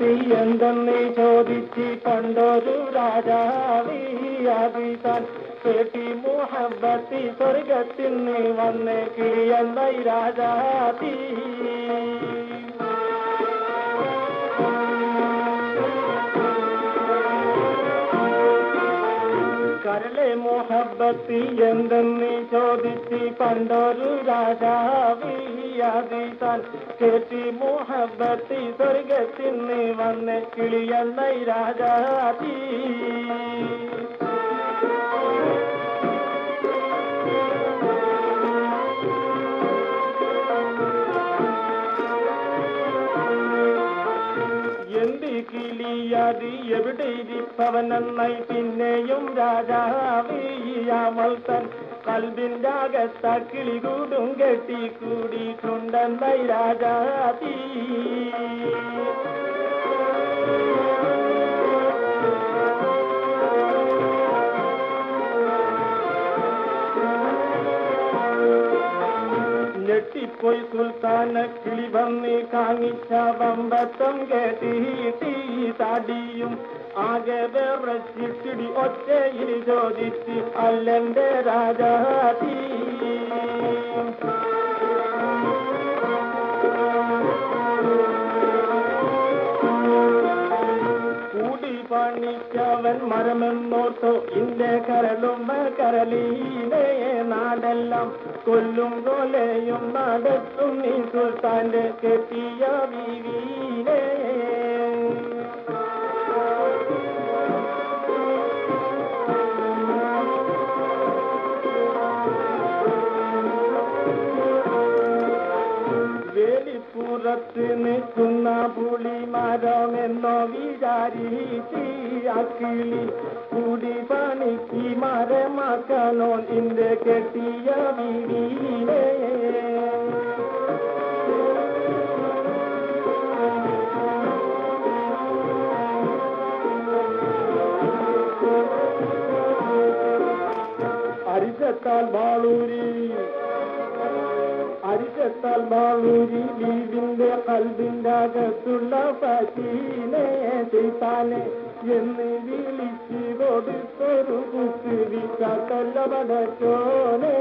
മുഹബത്തി എന്തെന്ന് ചോദിച്ച് പണ്ടൊരു രാജാവിയാദിതാൻ കേട്ടി മുഹബത്തി സ്വർഗത്തിൽ നിന്ന് വന്ന് കിളിയന്നായി രാജാതി കരളെ മുഹബത്തി എന്തെന്ന് ചോദിച്ച് പണ്ടൊരു രാജാവിയാദിതാൻ കേട്ടി മുഹബത്തി സ്വർഗത്തിൽ നിന്ന് വന്ന് കിളിയന്നായി രാജാതി കിളിയാതി എവിടെ ഇരിപ്പവനെന്നായി പിന്നെയും രാജാവിയാമൽ തൻ കൽബിന്റെ അകത്ത കിളികൂടും കെട്ടി കൂടിയിട്ടുണ്ടെന്നായി രാജാതി ഞെട്ടിപ്പോയി സുൽത്താന കിളി വന്ന് കാങ്ങിച്ച വമ്പത്തം കേട്ടിട്ട് താടിയും ആകെ വിറച്ചിട്ടിടി ഒച്ചയിൽ ചോദിച്ച് അല്ലെന്റെ രാജാതി കൂടി പണിച്ചവൻ മരമെന്നോർത്തോ ഇന്റെ കരളും കരളീനെ നാടെല്ലാം കൊല്ലും കൊലയും നടത്തും നീ സുൽത്താന്റെ കെട്ടിയ ബീവീനെ വേലിപ്പുറത്ത് നിൽക്കുന്ന പുളിമരമെന്നോ വിചാരിച്ച് അക്കിളി കൂടി പണിക്ക് മരമാക്കണോ ഇന്റെ കെട്ടിയ ബീവീനെ അരിശത്താൽ ബാളൂരി ലീവിന്റെ കൽബിന്റെ അകത്തുള്ള പശീനെ ചെയ്താനെ എന്ന് വിളിച്ച് കൊടുത്തൊരു കുത്തി വിക്കാത്തല്ല പടച്ചോനെ